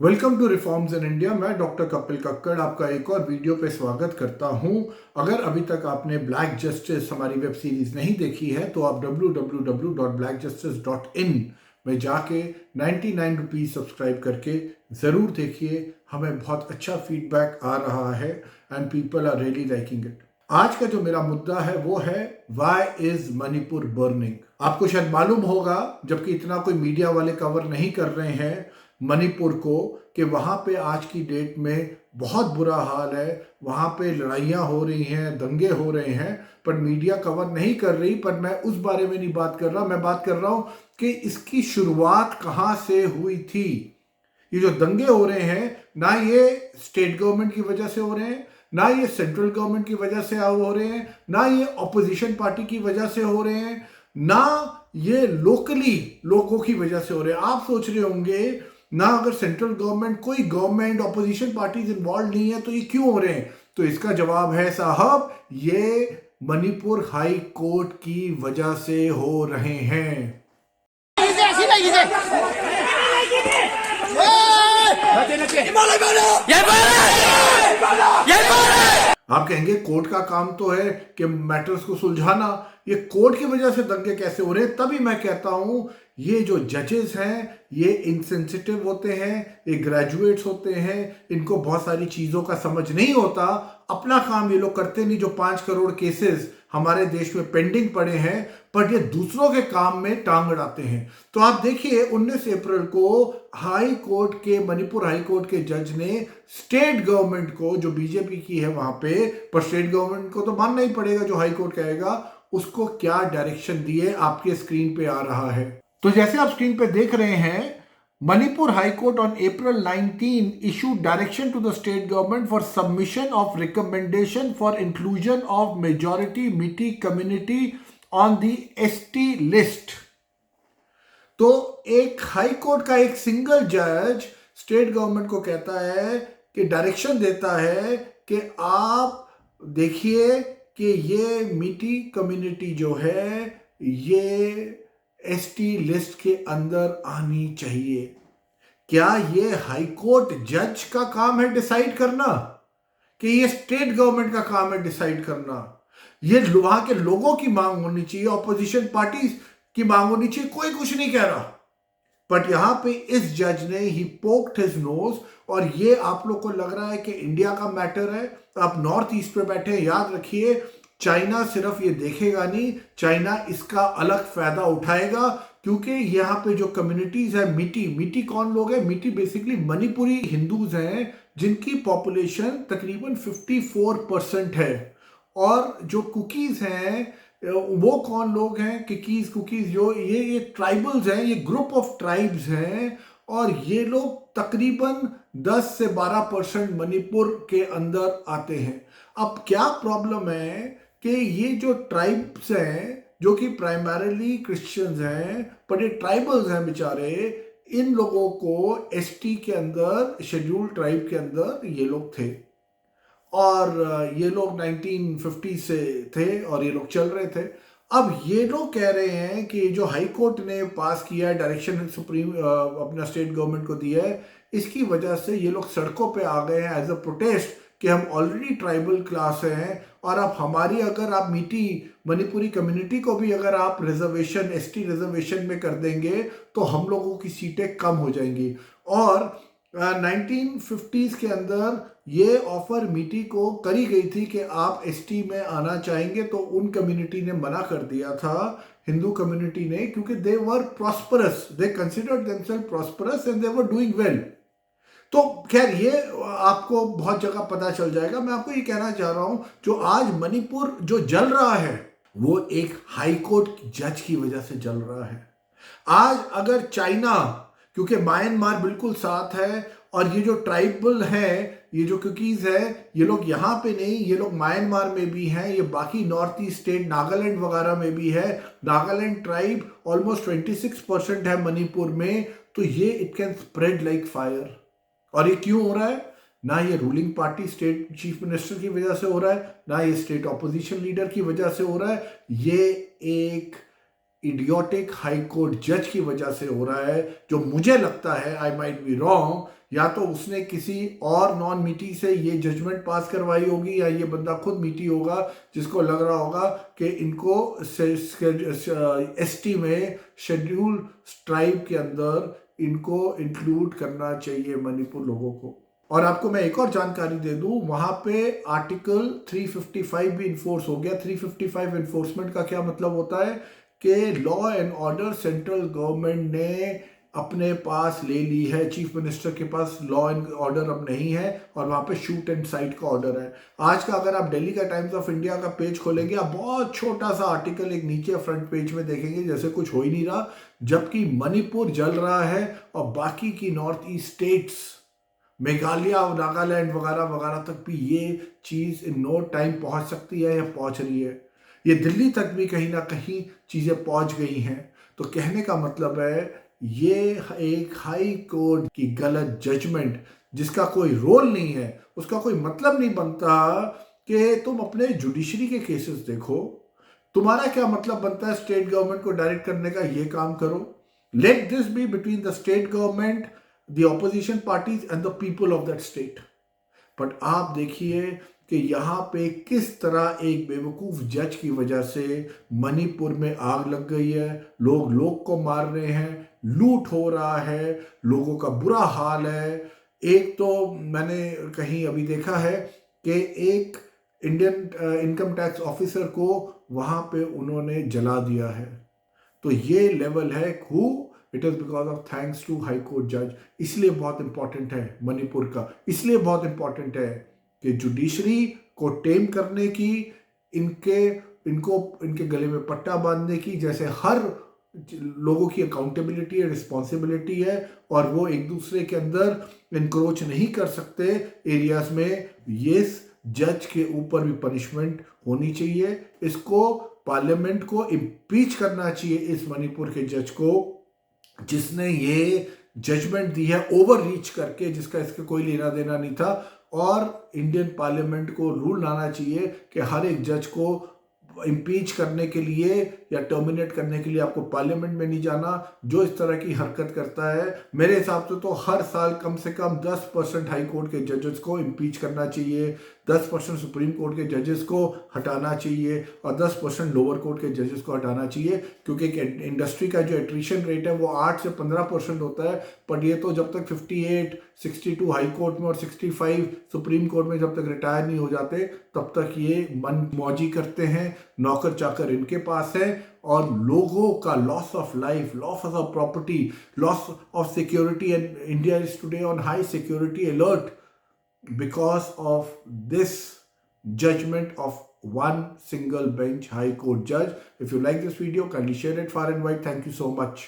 Welcome to reforms in India. मैं doctor Kapil Kakkar आपका एक और वीडियो पे स्वागत करता हूं। अगर अभी तक आपने ब्लैक जस्टिस हमारी वेब सीरीज नहीं देखी है तो आप www.blackjustice.in में जाके 99 रुपीज़ सब्सक्राइब करके ज़रूर देखिए। हमें बहुत अच्छा फीडबैक आ रहा है and people are really liking it. आज का जो मेरा मुद्दा है वो है व्हाई इज मणिपुर बर्निंग। आपको शायद मालूम होगा, जबकि इतना कोई मीडिया वाले कवर नहीं कर रहे हैं मणिपुर को, कि वहाँ पे आज की डेट में बहुत बुरा हाल है। वहाँ पे लड़ाइयाँ हो रही हैं, दंगे हो रहे हैं, पर मीडिया कवर नहीं कर रही। पर मैं उस बारे में नहीं बात कर रहा, मैं बात कर रहा हूँ कि इसकी शुरुआत कहाँ से हुई थी। ये जो दंगे हो रहे हैं, ना ये स्टेट गवर्नमेंट की वजह से हो रहे हैं, ना ये सेंट्रल गवर्नमेंट की वजह से हो रहे हैं, ना ये ऑपोजिशन पार्टी की वजह से हो रहे हैं, ना ये लोकली लोगों की वजह से हो रहे हैं। आप सोच रहे होंगे ना, अगर सेंट्रल गवर्नमेंट, कोई गवर्नमेंट, ऑपोजिशन पार्टीज इन्वॉल्व नहीं है तो ये क्यों हो रहे हैं? तो इसका जवाब है साहब, ये मणिपुर हाई कोर्ट की वजह से हो रहे हैं। आप कहेंगे कोर्ट का काम तो है कि मैटर्स को सुलझाना, ये कोर्ट की वजह से दंगे कैसे हो रहे हैं? तभी मैं कहता हूं ये जो जजेस हैं ये इनसेंसिटिव होते हैं, ये ग्रेजुएट्स होते हैं, इनको बहुत सारी चीजों का समझ नहीं होता। अपना काम ये लोग करते नहीं। जो 5 करोड़ केसेस हमारे देश में पेंडिंग पड़े हैं, पर ये दूसरों के काम में टांग अड़ाते हैं। तो आप देखिए 19 अप्रैल को हाई कोर्ट के, मणिपुर हाई कोर्ट के जज ने स्टेट गवर्नमेंट को, जो बीजेपी की है वहां पे, पर स्टेट गवर्नमेंट को तो मानना ही पड़ेगा जो हाई कोर्ट कहेगा, उसको क्या डायरेक्शन दिए आपके स्क्रीन पे आ रहा है। तो जैसे आप स्क्रीन पे देख रहे हैं, Manipur High Court on April 19 issued direction to the state government for submission of recommendation for inclusion of majority Meeti community on the ST list। तो एक हाई कोर्ट का एक सिंगल जज स्टेट गवर्नमेंट को कहता है कि डायरेक्शन देता है कि आप देखिए कि ये मीटी कम्युनिटी जो है ये एसटी लिस्ट के अंदर आनी चाहिए। क्या ये हाई कोर्ट जज का काम है डिसाइड करना, कि ये स्टेट गवर्नमेंट का काम है डिसाइड करना? ये वहां के लोगों की मांग होनी चाहिए, ऑपोजिशन पार्टी की मांग होनी चाहिए। कोई कुछ नहीं कह रहा, बट यहां पे इस जज ने ही पोक्ड हिज नोज। और ये आप लोग को लग रहा है कि इंडिया का मैटर है, तो आप नॉर्थ ईस्ट पे बैठे हैं। याद रखिए, चाइना सिर्फ ये देखेगा नहीं, चाइना इसका अलग फायदा उठाएगा। क्योंकि यहाँ पे जो कम्युनिटीज है, मीटी, मीटी कौन लोग हैं? मीटी बेसिकली मणिपुरी हिंदूज हैं, जिनकी पॉपुलेशन तकरीबन 54% है। और जो कुकीज हैं, वो कौन लोग हैं? कुकीज जो ये ट्राइबल्स हैं, ये ग्रुप ऑफ ट्राइब्स हैं। और ये लोग तकरीबन 10 से 12% मणिपुर के अंदर आते हैं। अब क्या प्रॉब्लम है कि ये जो ट्राइब्स हैं, जो कि प्राइमरीली क्रिश्चियंस हैं, पर ये ट्राइबल्स हैं बेचारे, इन लोगों को एसटी के अंदर, शेड्यूल ट्राइब के अंदर ये लोग थे। और ये लोग 1950 से थे और ये लोग चल रहे थे। अब ये लोग कह रहे हैं कि जो हाई कोर्ट ने पास किया है, डायरेक्शन सुप्रीम अपना स्टेट गवर्नमेंट को दिया है, इसकी वजह से ये लोग सड़कों पे आ गए हैं एज अ प्रोटेस्ट कि हम ऑलरेडी ट्राइबल क्लास हैं, और अब हमारी, अगर आप मीटी मणिपुरी कम्युनिटी को भी अगर आप रिजर्वेशन, एसटी रिजर्वेशन में कर देंगे तो हम लोगों की सीटें कम हो जाएंगी। और 1950s के अंदर ये ऑफर मीटी को करी गई थी कि आप एसटी में आना चाहेंगे, तो उन कम्युनिटी ने मना कर दिया था, हिंदू कम्युनिटी ने, क्योंकि they were prosperous, they considered themselves prosperous and they were doing well. तो खैर ये आपको बहुत जगह पता चल जाएगा। मैं आपको ये कहना चाह रहा हूं, जो आज मणिपुर जो जल रहा है वो एक हाई कोर्ट जज की वजह से जल रहा है। आज अगर चाइना, क्योंकि म्यांमार बिल्कुल साथ है, और ये जो ट्राइबल है, ये जो कुकीज है, ये लोग यहाँ पे नहीं, ये लोग म्यांमार में भी हैं, ये बाकी नॉर्थ ईस्ट स्टेट, नागालैंड वगैरह में भी है। नागालैंड ट्राइब ऑलमोस्ट 26% है मणिपुर में। तो ये it can spread like fire. और ये क्यों हो रहा है? ना ये ruling party state chief minister की वजह से हो रहा है, ना ये स्टेट ऑपोजिशन लीडर की वजह से हो रहा है, ये एक इडियोटिक हाई कोर्ट जज की वजह से हो रहा है, जो मुझे लगता है, आई माइट बी रॉन्ग, या तो उसने किसी और नॉन मीटी से ये जजमेंट पास करवाई होगी, या ये बंदा खुद मीटी होगा जिसको लग रहा होगा कि इनको एसटी में शेड्यूल ट्राइब के अंदर इनको इंक्लूड करना चाहिए मणिपुर लोगों को। और आपको मैं एक और जानकारी दे दूं, वहां पे आर्टिकल 355 भी इन्फोर्स हो गया। 355 इन्फोर्समेंट का क्या मतलब होता है कि law and order central government ने अपने पास ले ली है, चीफ मिनिस्टर के पास लॉ एंड ऑर्डर अब नहीं है और वहां पे शूट एंड साइट का ऑर्डर है। आज का अगर आप दिल्ली का टाइम्स ऑफ इंडिया का पेज खोलेंगे, आप बहुत छोटा सा आर्टिकल एक नीचे फ्रंट पेज में देखेंगे जैसे कुछ हो ही नहीं रहा, जबकि मणिपुर जल रहा है और बाकी की नॉर्थ ईस्ट स्टेट्स, मेघालय और नागालैंड वगैरह वगैरह तक भी ये चीज इन नो टाइम पहुंच सकती है या पहुंच रही है। ये दिल्ली तक भी कहीं ना कहीं चीजें पहुंच गई हैं। तो कहने का मतलब है ये एक हाई कोर्ट की गलत जजमेंट, जिसका कोई रोल नहीं है, उसका कोई मतलब नहीं बनता कि तुम अपने जुडिशरी के केसेस देखो। तुम्हारा क्या मतलब बनता है स्टेट गवर्नमेंट को डायरेक्ट करने का? ये काम करो। Let this be between the state government, the opposition parties and the people of that state. But आप देखिए कि यहाँ पे किस तरह एक बेवकूफ जज की वजह से मणिपुर में आग लग गई है, लोग को मार रहे हैं, लूट हो रहा है, लोगों का बुरा हाल है। एक तो मैंने कहीं अभी देखा है कि एक इंडियन इनकम टैक्स ऑफिसर को वहां पे उन्होंने जला दिया है। तो ये लेवल है who it is because of thanks to high court जज। इसलिए बहुत इंपॉर्टेंट है मणिपुर का, इसलिए बहुत इंपॉर्टेंट है कि जुडिशरी को टेम करने की, इनके गले में पट्टा बांधने की, जैसे हर लोगों की अकाउंटेबिलिटी है, रिस्पॉन्सिबिलिटी है, और वो एक दूसरे के अंदर इंक्रोच नहीं कर सकते एरियाज में। ये जज के ऊपर भी पनिशमेंट होनी चाहिए। इसको पार्लियामेंट को इम्पीच करना चाहिए इस मणिपुर के जज को, जिसने ये जजमेंट दी है ओवर रीच करके, जिसका इसका कोई लेना देना नहीं था। और इंडियन पार्लियामेंट को रूल लाना चाहिए कि हर एक जज को इम्पीच करने के लिए या टर्मिनेट करने के लिए आपको पार्लियामेंट में नहीं जाना। जो इस तरह की हरकत करता है, मेरे हिसाब से तो हर साल कम से कम 10% हाई कोर्ट के जजेस को इम्पीच करना चाहिए, 10% सुप्रीम कोर्ट के जजेस को हटाना चाहिए और 10% लोअर कोर्ट के जजेस को हटाना चाहिए। क्योंकि इंडस्ट्री का जो एट्रिशन रेट है वो 8 से 15% होता है, पर ये तो जब तक 58, 62 हाई कोर्ट में और 65 सुप्रीम कोर्ट में जब तक रिटायर नहीं हो जाते तब तक ये मन मौजी करते हैं, नौकर चाकर इनके पास है। और लोगों का loss of life, loss of property, loss of security, and India is today on high security alert because of this judgment of one single bench high court judge. If you like this video, kindly share it far and wide. Thank you so much.